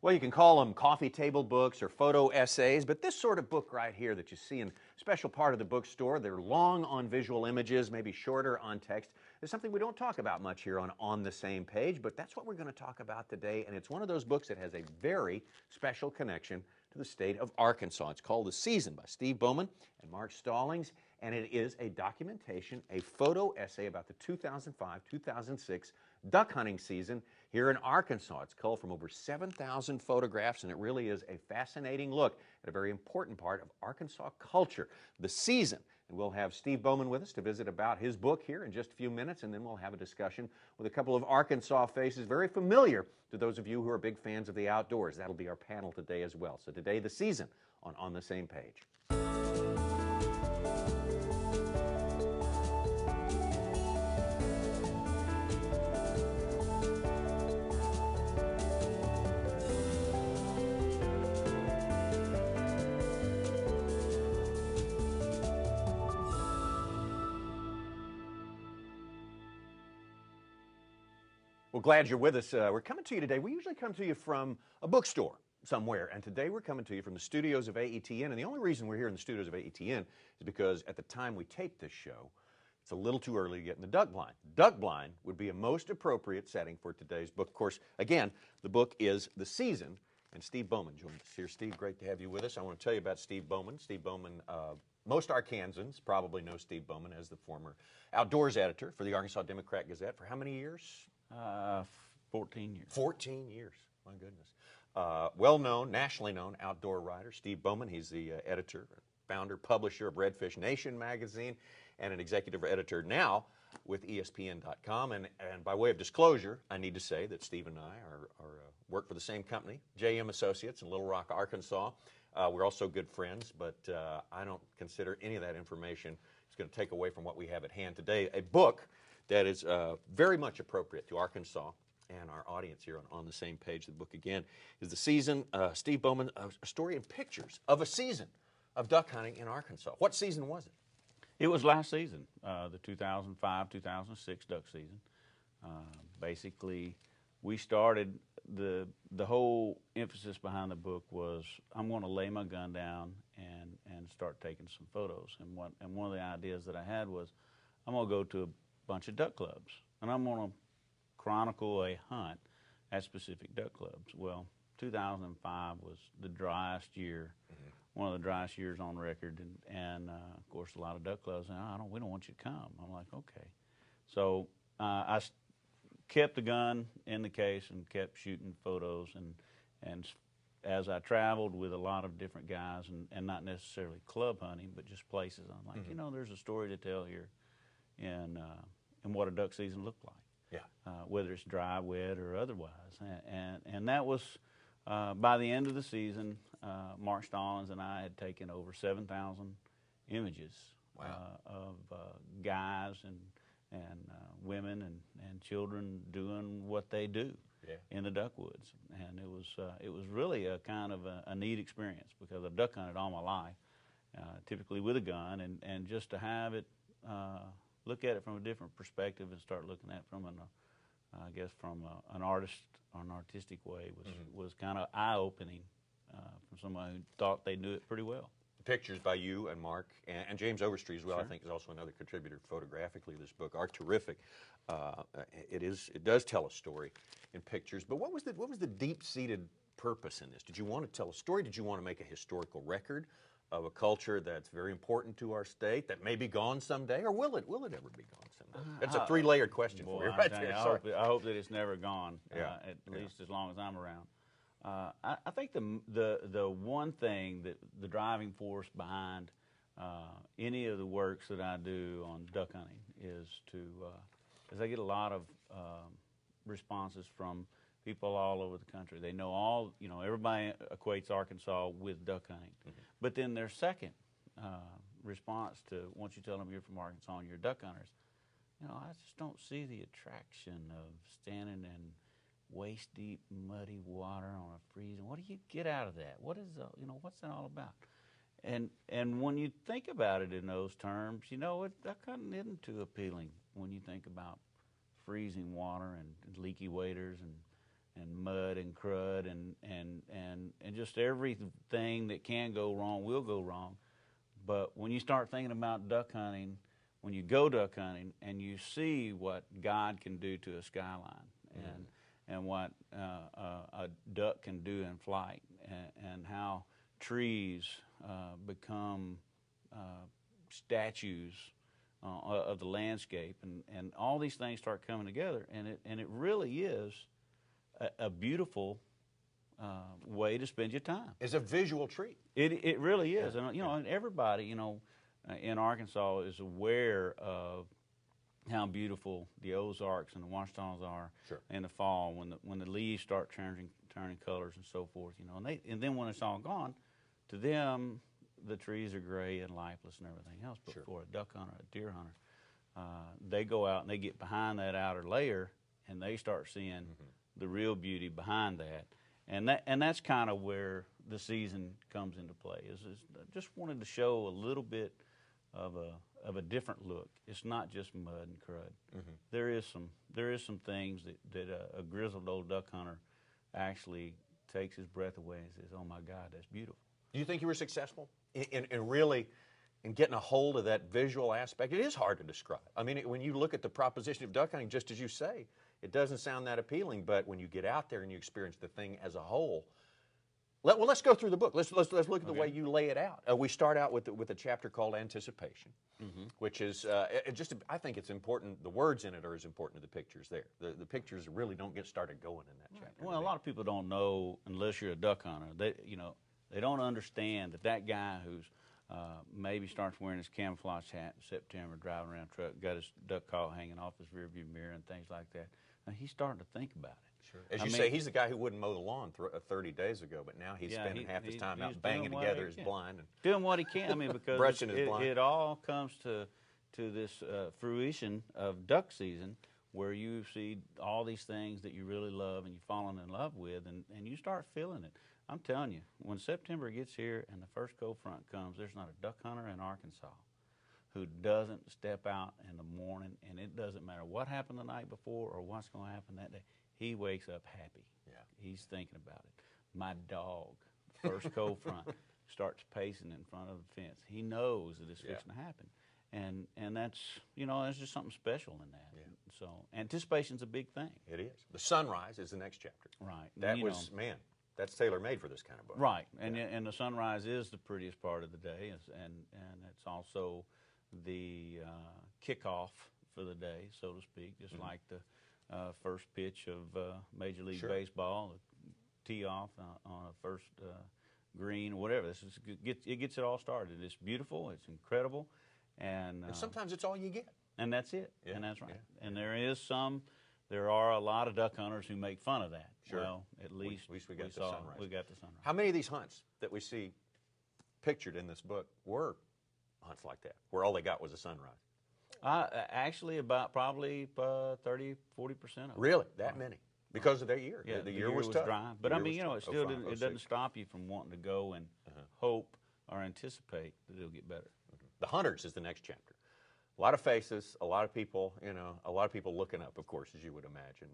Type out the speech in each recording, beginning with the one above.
Well, you can call them coffee table books or photo essays, but this sort of book right here that you see in a special part of the bookstore, they're long on visual images, maybe shorter on text, is something we don't talk about much here on the Same Page, but that's what we're going to talk about today, and it's one of those books that has a very special connection to the state of Arkansas. It's called The Season by Steve Bowman and Mark Stallings, and it is a documentation, a photo essay about the 2005-2006 duck hunting season here in Arkansas. It's culled from over 7,000 photographs, and it really is a fascinating look at a very important part of Arkansas culture, the season. And we'll have Steve Bowman with us to visit about his book here in just a few minutes, and then we'll have a discussion with a couple of Arkansas faces very familiar to those of you who are big fans of the outdoors. That'll be our panel today as well. So today, the season on the Same Page. Well, glad you're with us. We're coming to you today. We usually come to you from a bookstore somewhere, and today we're coming to you from the studios of AETN, and the only reason we're here in the studios of AETN is because at the time we tape this show, it's a little too early to get in the duck blind. Duck blind would be a most appropriate setting for today's book. Of course, again, the book is The Season, and Steve Bowman joins us here. Steve, great to have you with us. I want to tell you about Steve Bowman. Steve Bowman, most Arkansans probably know Steve Bowman as the former outdoors editor for the Arkansas Democrat-Gazette for how many years? 14 years. 14 years, my goodness. Well-known, nationally known outdoor writer, Steve Bowman. He's the editor, founder, publisher of Redfish Nation magazine, and an executive editor now with ESPN.com. And by way of disclosure, I need to say that Steve and I work for the same company, JM Associates in Little Rock, Arkansas. We're also good friends, but I don't consider any of that information is going to take away from what we have at hand today. A book that is very much appropriate to Arkansas and our audience here on the Same Page. The book, again, is The Season. Steve Bowman, a story and pictures of a season of duck hunting in Arkansas. What season was it? It was last season, the 2005-2006 duck season. Basically, we started, the whole emphasis behind the book was I'm going to lay my gun down and start taking some photos. And one of the ideas that I had was I'm going to go to a bunch of duck clubs, and I'm going to chronicle a hunt at specific duck clubs. Well, 2005 was the driest year, one of the driest years on record, and of course a lot of duck clubs said, we don't want you to come. I'm like, okay. So I kept the gun in the case and kept shooting photos, and as I traveled with a lot of different guys, and not necessarily club hunting, but just places, I'm like, there's a story to tell here in what a duck season looked like. Yeah. Whether it's dry, wet, or otherwise. And that was, by the end of the season, Mark Stallings and I had taken over 7,000 images. Wow. Of guys and women and children doing what they do in the duck woods. And it was really a kind of a neat experience because I've duck hunted all my life, typically with a gun, and just to have it look at it from a different perspective and start looking at it from an artistic way was kind of eye-opening from someone who thought they knew it pretty well. Pictures by you and Mark and James Overstreet as well, sure. I think is also another contributor photographically to this book, are terrific. It does tell a story in pictures, but what was the deep-seated purpose in this? Did you want to tell a story? Did you want to make a historical record of a culture that's very important to our state that may be gone someday, or will it ever be gone someday? That's a three-layered question for you right there. I hope that it's never gone, at least as long as I'm around. I think the one thing that the driving force behind any of the works that I do on duck hunting is I get a lot of responses from people all over the country. They know everybody equates Arkansas with duck hunting. But then their second response to, once you tell them you're from Arkansas and you're duck hunters, I just don't see the attraction of standing in waist-deep, muddy water on a freezing. What do you get out of that? What is, what's that all about? And when you think about it in those terms, duck hunting isn't too appealing when you think about freezing water and leaky waders mud and crud and just everything that can go wrong will go wrong. But when you start thinking about duck hunting, when you go duck hunting and you see what God can do to a skyline and what a duck can do in flight and how trees become statues of the landscape and all these things start coming together, and it really is a beautiful way to spend your time. It's a visual treat. It really is, and and everybody in Arkansas is aware of how beautiful the Ozarks and the Washitans are in the fall when the leaves start turning colors and so forth. And then when it's all gone, to them the trees are gray and lifeless and everything else. But for a duck hunter, a deer hunter, they go out and they get behind that outer layer and they start seeing the real beauty behind that. And that's kind of where the season comes into play. I just wanted to show a little bit of a different look. It's not just mud and crud. There is some things that a grizzled old duck hunter actually takes his breath away and says, "Oh my God, that's beautiful." Do you think you were successful in really getting a hold of that visual aspect? It is hard to describe. I mean, when you look at the proposition of duck hunting, just as you say, it doesn't sound that appealing. But when you get out there and you experience the thing as a whole, let's go through the book. Let's look at the way you lay it out. We start out with a chapter called Anticipation, which is I think it's important. The words in it are as important as the pictures there. The pictures really don't get started going in that chapter. Well, a lot of people don't know unless you're a duck hunter. They don't understand that guy who's maybe starts wearing his camouflage hat in September, driving around a truck, got his duck call hanging off his rearview mirror and things like that. Now, he's starting to think about it. As you say, he's the guy who wouldn't mow the lawn 30 days ago, but now he's spending half his time out banging together his blind. And doing what he can. I mean, because brushing his blind. It all comes to this fruition of duck season where you see all these things that you really love and you've fallen in love with, and you start feeling it. I'm telling you, when September gets here and the first cold front comes, there's not a duck hunter in Arkansas who doesn't step out in the morning, and it doesn't matter what happened the night before or what's going to happen that day. He wakes up happy. Yeah. He's thinking about it. My dog, first cold front, starts pacing in front of the fence. He knows that it's fixing to happen. And that's, there's just something special in that. Yeah. So anticipation's a big thing. It is. The sunrise is the next chapter. Right. That was, that's tailor-made for this kind of book. Right. And the sunrise is the prettiest part of the day, and it's also the kickoff for the day, so to speak, just like the first pitch of Major League Baseball, the tee off on a first green or whatever. It gets it all started. It's beautiful. It's incredible. And sometimes it's all you get. And that's it. Yeah. And that's right. Yeah. And there are a lot of duck hunters who make fun of that. Sure. Well, at least we got the sunrise. We got the sunrise. How many of these hunts that we see pictured in this book were hunts like that, where all they got was a sunrise? Actually, about probably 30, 40% of them. Really? That many? Because of their year? Yeah, the year was tough. Dry. But it still it doesn't stop you from wanting to go and hope or anticipate that it'll get better. The hunters is the next chapter. A lot of faces, a lot of people, a lot of people looking up, of course, as you would imagine.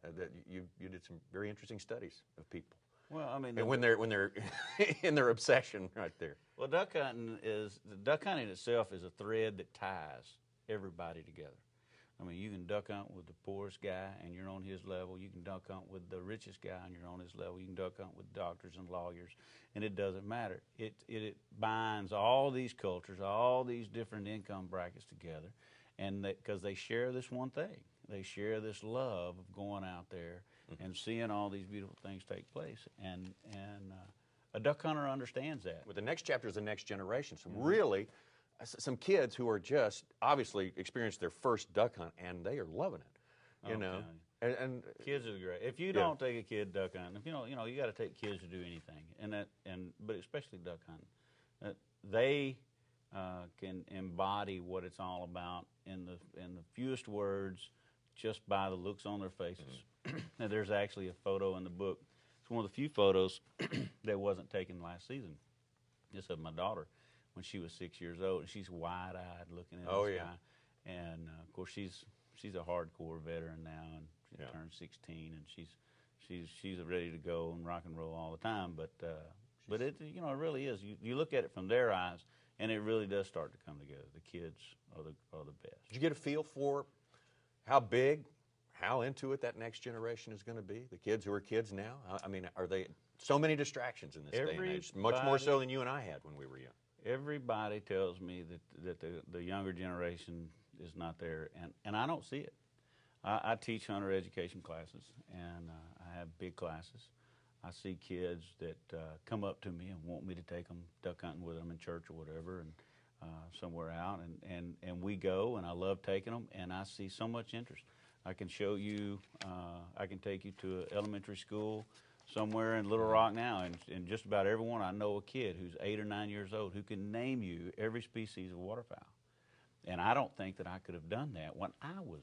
And that you did some very interesting studies of people. Well, I mean, and when they're in their obsession right there. Well, duck hunting itself is a thread that ties everybody together. I mean, you can duck hunt with the poorest guy and you're on his level. You can duck hunt with the richest guy and you're on his level. You can duck hunt with doctors and lawyers, and it doesn't matter. It binds all these cultures, all these different income brackets together, and because they share this one thing. They share this love of going out there and seeing all these beautiful things take place, and a duck hunter understands that. Well, the next chapter is the next generation. Some kids who are just obviously experienced their first duck hunt, and they are loving it. And kids are great. If you don't take a kid duck hunting, if you got to take kids to do anything, but especially duck hunting, they can embody what it's all about in the fewest words, just by the looks on their faces. Now, there's actually a photo in the book. It's one of the few photos that wasn't taken last season. Just of my daughter when she was 6 years old, and she's wide-eyed looking at the sky. And of course, she's a hardcore veteran now, and she turned 16, and she's ready to go and rock and roll all the time. But it it really is. You look at it from their eyes, and it really does start to come together. The kids are the best. Did you get a feel for how big, how into it that next generation is going to be? The kids who are kids now. I mean, are they so many distractions in this day and age? Much more so than you and I had when we were young. Everybody tells me that the younger generation is not there, and I don't see it. I teach hunter education classes, and I have big classes. I see kids that come up to me and want me to take them duck hunting with them in church or whatever, and somewhere out, and we go, and I love taking them, and I see so much interest. I can show you, I can take you to an elementary school somewhere in Little Rock now, and just about everyone, I know a kid who's 8 or 9 years old who can name you every species of waterfowl. And I don't think that I could have done that when I was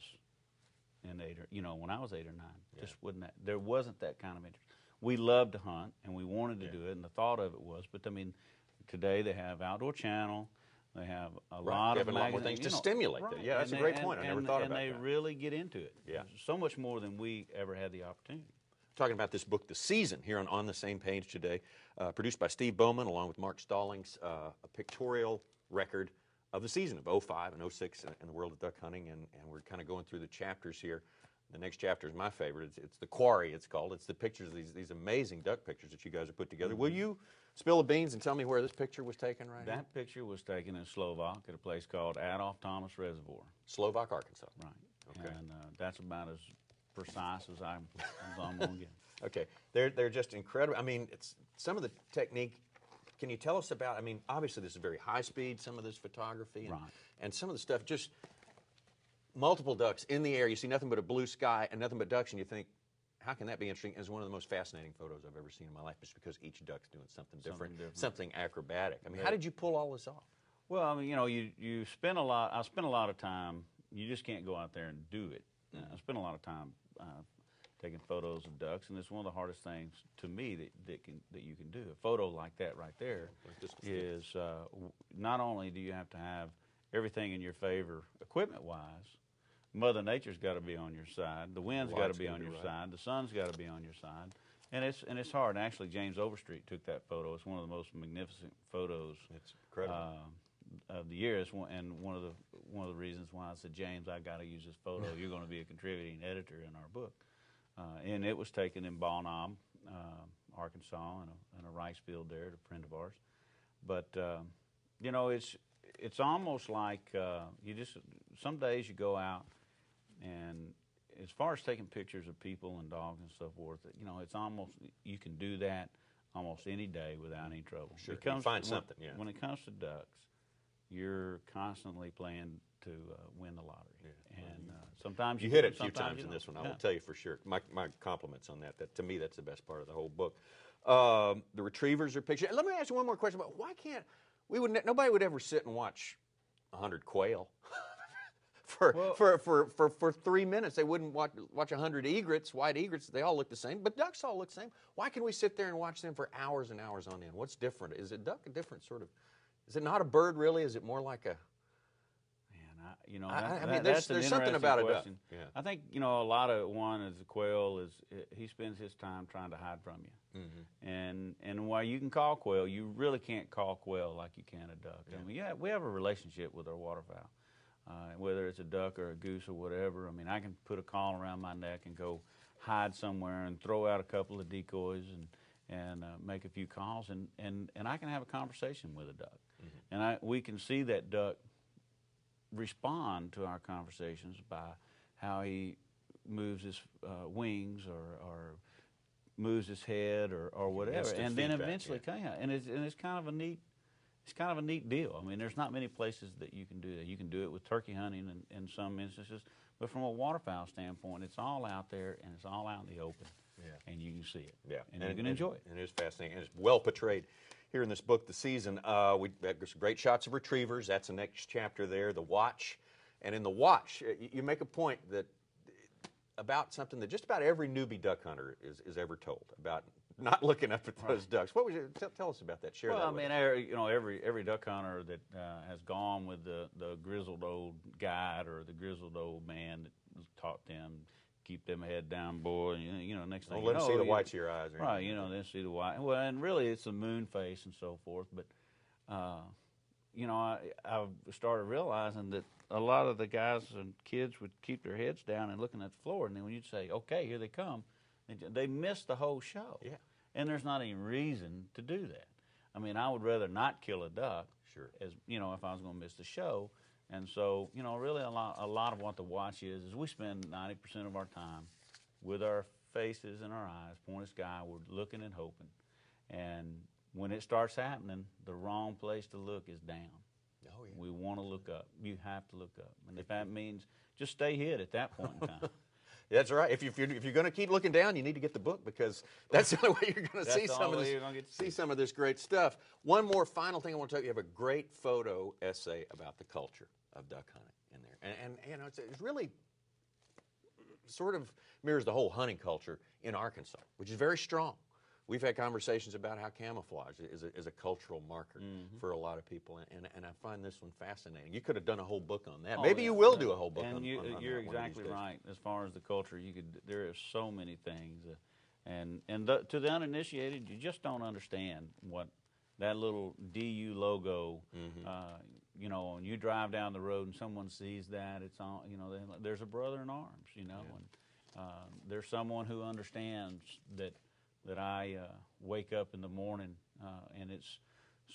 when I was 8 or 9. Yeah. Just there wasn't that kind of interest. We loved to hunt, and we wanted to do it, and the thought of it was, but I mean, today they have Outdoor Channel, they have a lot of more things to stimulate. Right. Yeah, that's a great point. I never thought about that. And they really get into it. Yeah. So much more than we ever had the opportunity. Talking about this book, The Season, here on the Same Page today, produced by Steve Bowman along with Mark Stallings, a pictorial record of the season of 05 and 06 in the world of duck hunting, and we're kind of going through the chapters here. The next chapter is my favorite. It's the Quarry, it's called. It's the pictures, these amazing duck pictures that you guys have put together. Will you spill the beans and tell me where this picture was taken right That picture was taken in Slovak at a place called Adolph Thomas Reservoir. Slovak, Arkansas. Right. Okay. And that's about as precise as I'm going to get. Okay. They're just incredible. I mean, it's some of the technique. Can you tell us about, I mean, obviously this is very high speed, some of this photography, and some of the stuff, just multiple ducks in the air. You see nothing but a blue sky and nothing but ducks, and you think, how can that be interesting? It's one of the most fascinating photos I've ever seen in my life, just because each duck's doing something different, something acrobatic. I mean, how did you pull all this off? Well, I mean, you spend a lot. I spend a lot of time. You just can't go out there and do it. I spend a lot of time taking photos of ducks, and it's one of the hardest things to me that you can do. A photo like that right there is not only do you have to have everything in your favor equipment-wise. Mother Nature's got to be on your side. The wind's got to be on your side. The sun's got to be on your side, and it's hard. And actually, James Overstreet took that photo. It's one of the most magnificent photos. It's incredible. Of the year, and one of the reasons why I said, James, I got to use this photo. You're going to be a contributing editor in our book, and it was taken in Ball Knob, Arkansas, in a rice field there, a friend of ours. But it's almost like some days you go out, and as far as taking pictures of people and dogs and so forth, it's almost, you can do that almost any day without any trouble. Sure, you can find something, yeah. When it comes to ducks, you're constantly playing to win the lottery. Yeah. And sometimes you hit it a few times in this one, I will tell you for sure. My compliments on that. To me, that's the best part of the whole book. The retrievers are pictured. Let me ask you one more question about why can't nobody would ever sit and watch 100 quail for 3 minutes. They wouldn't watch 100 egrets, white egrets. They all look the same, but ducks all look the same. Why can we sit there and watch them for hours and hours on end? What's different? Is a duck a different sort of? Is it not a bird really? Is it more like a? Man, there's something about question. A duck. Yeah. I think a lot of one is the quail is he spends his time trying to hide from you, and while you can call quail, you really can't call quail like you can a duck. Yeah. I mean, we have a relationship with our waterfowl, whether it's a duck or a goose or whatever. I mean, I can put a call around my neck and go hide somewhere and throw out a couple of decoys and make a few calls, and I can have a conversation with a duck, and we can see that duck respond to our conversations by how he moves his wings or moves his head or whatever, Instant and then feedback, eventually, it's kind of a neat deal. I mean, there's not many places that you can do that. You can do it with turkey hunting in some instances, but from a waterfowl standpoint, it's all out there and it's all out in the open, and you can see it, and you can enjoy it. And it is fascinating, and it's well portrayed here in this book, The Season. We have some great shots of retrievers. That's the next chapter there, the watch. And in the watch, you make a point about something that just about every newbie duck hunter is ever told, about not looking up at those ducks. What would you tell us about that? Share that with us. Every duck hunter that has gone with the grizzled old guide or the grizzled old man that taught them keep them head down, boy. And, you know, next thing Don't you let know, them see the whites of your eyes. Or right? anything. You know, they see the white. Well, and really, it's the moon face and so forth. But you know, I started realizing that a lot of the guys and kids would keep their heads down and looking at the floor, and then when you'd say, "Okay, here they come," they miss the whole show. Yeah. And there's not any reason to do that. I mean, I would rather not kill a duck, Sure. as you know, if I was going to miss the show. And so, you know, really a lot of what the watch is we spend 90% of our time with our faces and our eyes, point sky, we're looking and hoping. And when it starts happening, the wrong place to look is down. Oh, yeah. We want to look up. You have to look up. And if that means just stay hid at that point in time. That's right. If you're going to keep looking down, you need to get the book, because that's the only way you're going to see some of this great stuff. One more final thing I want to tell you: you have a great photo essay about the culture of duck hunting in there, and you know, it's really sort of mirrors the whole hunting culture in Arkansas, which is very strong. We've had conversations about how camouflage is a cultural marker for a lot of people, and I find this one fascinating. You could have done a whole book on that. Maybe you will do a whole book on you're that exactly right. As far as the culture, there are so many things, to the uninitiated, you just don't understand what that little DU logo. You know, when you drive down the road and someone sees that, it's on. You know, there's a brother in arms. You know, and there's someone who understands that I wake up in the morning and it's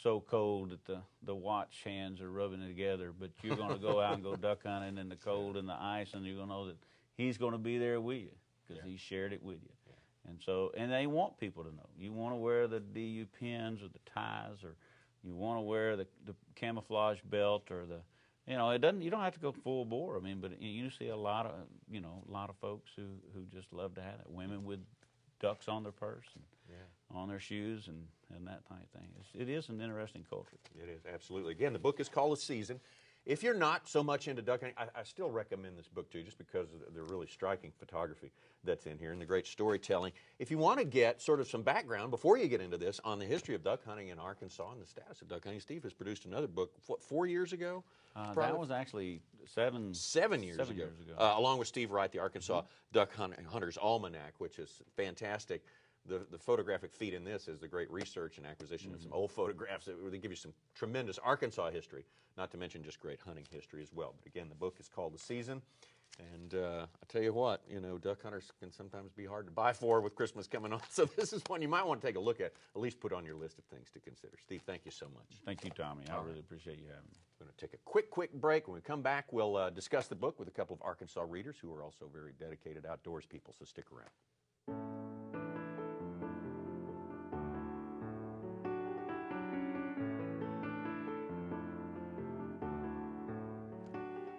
so cold that the watch hands are rubbing together, but you're going to go out and go duck hunting in the cold and the ice, and you're going to know that he's going to be there with you because he shared it with you. And they want people to know. You want to wear the DU pins or the ties, or you want to wear the camouflage belt, or you know, you don't have to go full bore. I mean, but you see a lot of folks who just love to have it. Women with ducks on their purse and on their shoes and that type of thing. It is an interesting culture. It is, absolutely. Again, the book is called The Season. If you're not so much into duck hunting, I still recommend this book to you, just because of the really striking photography that's in here and the great storytelling. If you want to get sort of some background before you get into this on the history of duck hunting in Arkansas and the status of duck hunting, Steve has produced another book, what, 4 years ago? That was actually 7 years ago. Along with Steve Wright, the Arkansas Duck Hunter's Almanac, which is fantastic. The photographic feed in this is the great research and acquisition of some old photographs that really give you some tremendous Arkansas history, not to mention just great hunting history as well. But again, the book is called The Season. And I tell you what, you know, duck hunters can sometimes be hard to buy for with Christmas coming on. So this is one you might want to take a look at least put on your list of things to consider. Steve, thank you so much. Thank you, Tommy. I really appreciate you having me. We're going to take a quick break. When we come back, we'll discuss the book with a couple of Arkansas readers who are also very dedicated outdoors people, so stick around.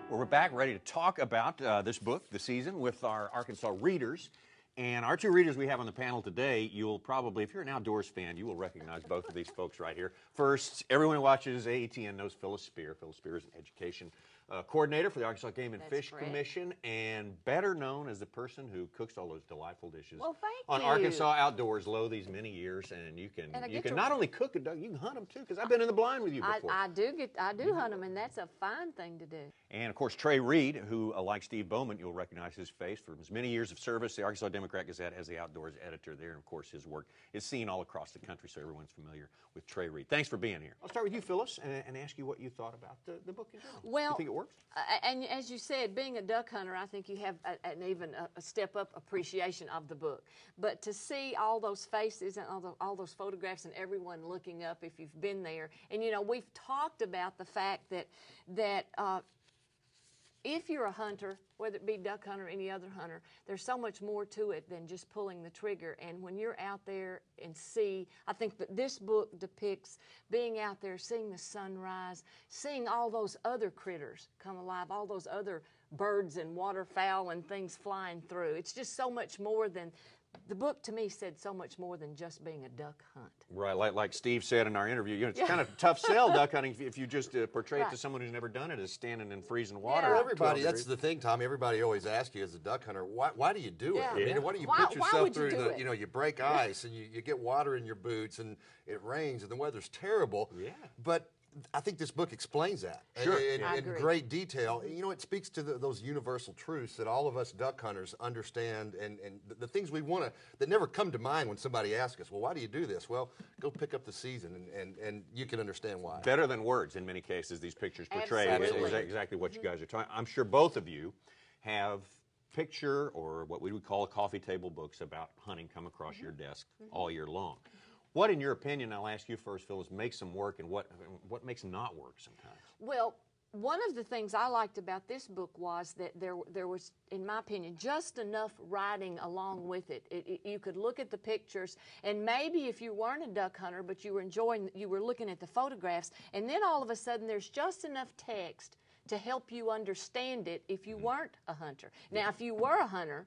Well, we're back ready to talk about this book, The Season, with our Arkansas readers. And our two readers we have on the panel today, you'll probably, if you're an outdoors fan, you will recognize both of these folks right here. First, everyone who watches AETN knows Phyllis Spear. Phyllis Spear is an education coordinator for the Arkansas Game and Fish Commission, and better known as the person who cooks all those delightful dishes on Arkansas Outdoors Low these many years. And you can not only cook a duck, you can hunt them too, because I've been in the blind with you before. I do hunt them, and that's a fine thing to do. And of course, Trey Reed, who, like Steve Bowman, you'll recognize his face from his many years of service, the Arkansas Democrat-Gazette, as the outdoors editor there. And of course, his work is seen all across the country, so everyone's familiar with Trey Reed. Thanks for being here. I'll start with you, Phyllis, and ask you what you thought about the book in general. Well, you think it works? And as you said, being a duck hunter, I think you have an even a step-up appreciation of the book. But to see all those faces and all those photographs and everyone looking up if you've been there, and you know, we've talked about the fact that if you're a hunter, whether it be duck hunter or any other hunter, there's so much more to it than just pulling the trigger. And when you're out there and I think that this book depicts being out there, seeing the sunrise, seeing all those other critters come alive, all those other birds and waterfowl and things flying through. It's just so much more than, the book to me said so much more than just being a duck hunt. Right, like Steve said in our interview, you know, it's kind of tough sell duck hunting if you just portray it to someone who's never done it as standing in freezing water. Well, everybody, that's the thing, Tommy. Everybody always asks you as a duck hunter, why do you do it? I mean, why do you put yourself through the, you know, you break ice and you get water in your boots and it rains and the weather's terrible. Yeah. But I think this book explains that in great detail. You know, it speaks to those universal truths that all of us duck hunters understand, and the things we want to, that never come to mind when somebody asks us, well, why do you do this? Well, go pick up the season, and you can understand why. Better than words in many cases, these pictures portray exactly what you guys are talking. I'm sure both of you have picture or what we would call coffee table books about hunting come across your desk all year long. What, in your opinion, I'll ask you first, Phyllis, makes them work, and what makes them not work sometimes? Well, one of the things I liked about this book was that there was, in my opinion, just enough writing along with it. You could look at the pictures, and maybe if you weren't a duck hunter, but you were looking at the photographs, and then all of a sudden there's just enough text to help you understand it if you weren't a hunter. Now, if you were a hunter,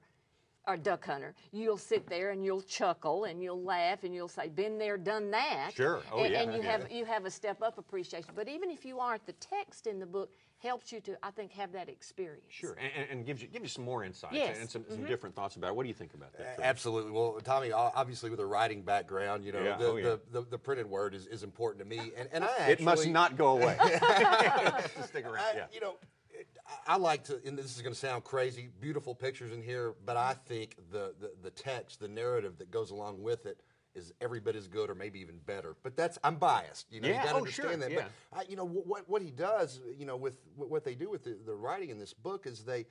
or duck hunter, you'll sit there and you'll chuckle and you'll laugh and you'll say, "Been there, done that." Sure. Oh, yeah. And you have a step up appreciation. But even if you aren't, the text in the book helps you to, I think, have that experience. Sure, and gives you some more insights and some different thoughts about it. What do you think about that? Absolutely. Well, Tommy, obviously with a writing background, you know, the printed word is important to me, and I actually, it must not go away. Stick around. You know, I like to, and this is going to sound crazy, beautiful pictures in here, but I think the text, the narrative that goes along with it is every bit as good or maybe even better. But that's, I'm biased, you know, you got to understand that. Yeah. But, you know, what he does, you know, with what they do with the writing in this book is they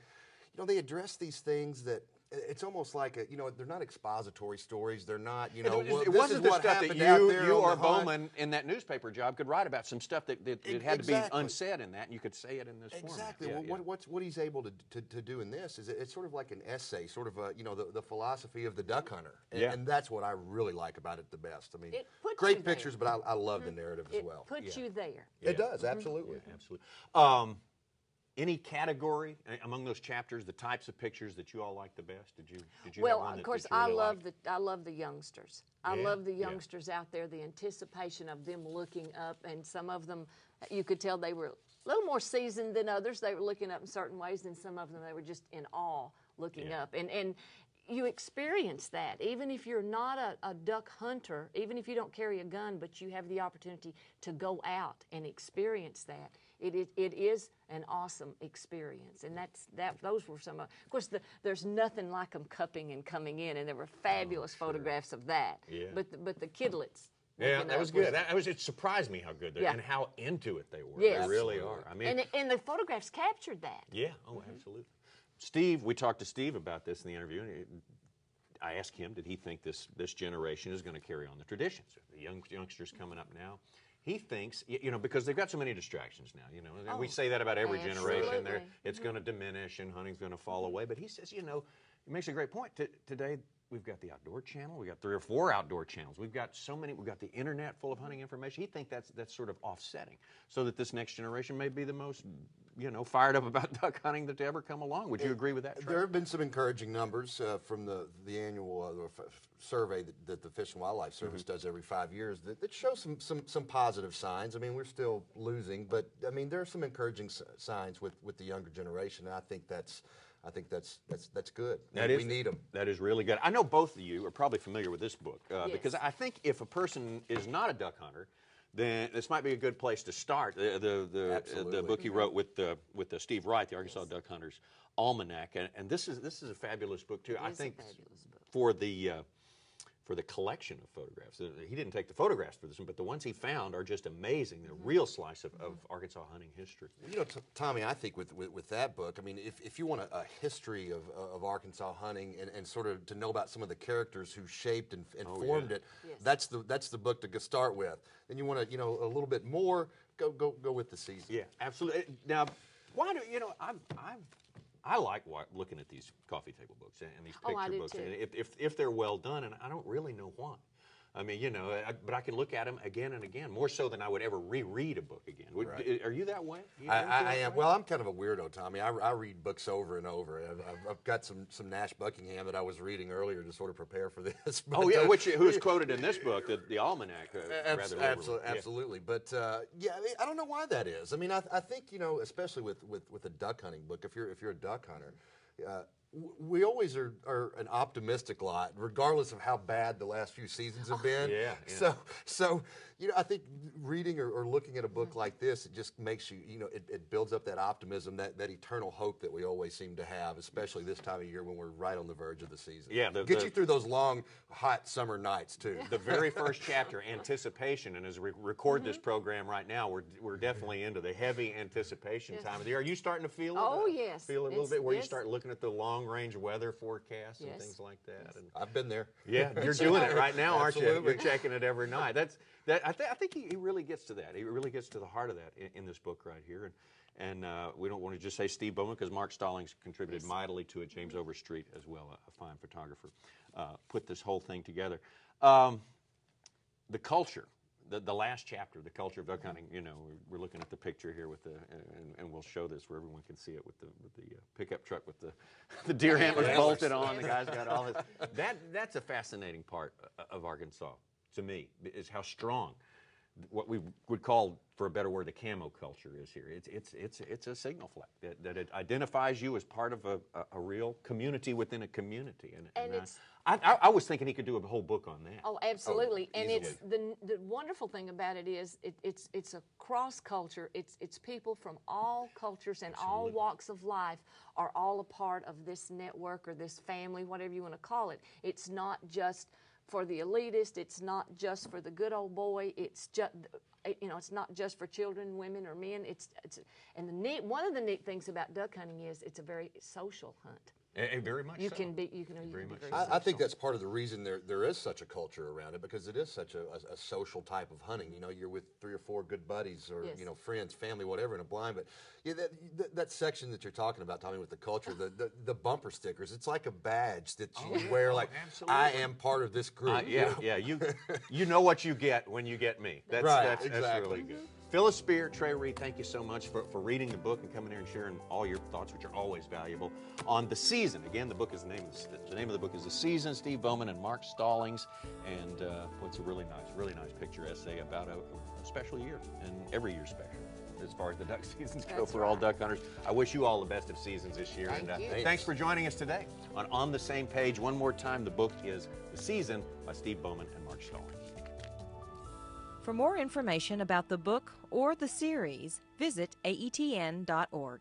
address these things that, it's almost like you know, they're not expository stories. They're not, you know, it wasn't the stuff that you or Bowman in that newspaper job could write about. Some stuff that it had to be unsaid in that, and you could say it in this format. Exactly. Well, what he's able to do in this is it's sort of like an essay, sort of a, you know, the philosophy of the duck hunter, and that's what I really like about it the best. I mean, great pictures, but I love the narrative as well. It puts you there. It does, absolutely. Yeah, absolutely. Any category among those chapters, the types of pictures that you all like the best? Did you well, have one of course, that you really liked? I love the youngsters. I love the youngsters out there, the anticipation of them looking up, and some of them, you could tell they were a little more seasoned than others. They were looking up in certain ways, and some of them, they were just in awe looking up. And you experience that. Even if you're not a duck hunter, even if you don't carry a gun, but you have the opportunity to go out and experience that, it is an awesome experience. And those were some of course, there's nothing like them cupping and coming in, and there were fabulous photographs of that. Yeah. But the kidlets. Yeah, that was good. It surprised me how good they were and how into it they were. Yes. They really are. I mean, and the photographs captured that. Yeah. Oh, absolutely. Steve, we talked to Steve about this in the interview, and I asked him, did he think this generation is going to carry on the traditions? The youngsters coming up now. He thinks, you know, because they've got so many distractions now, you know, we say that about every generation. It's going to diminish and hunting's going to fall away. But he says, you know, he makes a great point. Today, we've got the outdoor channel. We've got 3 or 4 outdoor channels. We've got so many. We've got the internet full of hunting information. He thinks that's sort of offsetting, so that this next generation may be the most, you know, fired up about duck hunting that ever come along. Would you agree with that, Trey? There have been some encouraging numbers from the annual survey that the Fish and Wildlife Service does every 5 years that shows some positive signs. I mean, we're still losing, but I mean, there are some encouraging signs with the younger generation. And I think that's good. We need them. That is really good. I know both of you are probably familiar with this book because I think if a person is not a duck hunter, then this might be a good place to start. The book he wrote with Steve Wright, the Arkansas Duck Hunters Almanac, and this is a fabulous book too. I think for the collection of photographs. He didn't take the photographs for this one, but the ones he found are just amazing. They're a real slice of Arkansas hunting history. You know, Tommy, I think with that book, I mean, if you want a history of Arkansas hunting and sort of to know about some of the characters who shaped and formed it, that's the book to start with. Then you want to, you know, a little bit more, go with the season. Yeah, absolutely. Now, why do you know? I like looking at these coffee table books and these picture books, and if they're well done, and I don't really know why. I mean, you know, but I can look at them again and again, more so than I would ever reread a book again. Right. Are you that way? I am. Well, I'm kind of a weirdo, Tommy. I read books over and over. I've got some Nash Buckingham that I was reading earlier to sort of prepare for this. But, who's quoted in this book, the Almanac. Absolutely. But yeah, I mean, I don't know why that is. I mean, I think, you know, especially with a duck hunting book, if you're a duck hunter. We always are an optimistic lot, regardless of how bad the last few seasons have been. Yeah. So I think reading or looking at a book like this, it just makes you, it builds up that optimism, that eternal hope that we always seem to have, especially this time of year when we're right on the verge of the season. Yeah, get you through those long, hot summer nights too. The very first chapter, anticipation, and as we record this program right now, we're definitely into the heavy anticipation time of the year. Are you starting to feel it? Oh, yes. Feel it a little bit where you start looking at the long-range weather forecasts and things like that. Yes. And I've been there. yeah, you're doing it right now, aren't you? Absolutely. You're checking it every night. I think he really gets to that. He really gets to the heart of that in this book right here. And we don't want to just say Steve Bowman, because Mark Stallings contributed mightily to it. James Overstreet as well, a fine photographer, put this whole thing together. The culture, the last chapter, the culture of duck hunting. We're looking at the picture here with and we'll show this where everyone can see it with the pickup truck with the deer antlers bolted on. The guy's got all his. That's a fascinating part of Arkansas to me, is how strong what we would call, for a better word, the camo culture is here. It's a signal flag that it identifies you as part of a real community within a community. And it's, I was thinking he could do a whole book on that. Oh, absolutely. And easily. it's the wonderful thing about it is it's a cross culture. It's people from all cultures and all walks of life are all a part of this network or this family, whatever you want to call it. It's not just for the elitist. It's not just for the good old boy. It's just, it's not just for children, women, or men. And one of the neat things about duck hunting is it's a very social hunt. Very much You so. can be very I think that's part of the reason there is such a culture around it, because it is such a social type of hunting. You're with 3 or 4 good buddies or friends, family, whatever, in a blind. But yeah, that section that you're talking about, Tommy, with the culture, the bumper stickers, it's like a badge that you wear. Like, I am part of this group. Yeah. You know what you get when you get me. That's really good. Phyllis Spear, Trey Reed, thank you so much for reading the book and coming here and sharing all your thoughts, which are always valuable, on The Season. Again, the name of the book is The Season. Steve Bowman and Mark Stallings, and it's a really nice picture essay about a special year, and every year's special as far as the duck seasons go for all duck hunters. I wish you all the best of seasons this year. Thank you. Thanks for joining us today on the Same Page. One more time, the book is The Season by Steve Bowman and Mark Stallings. For more information about the book or the series, visit aetn.org.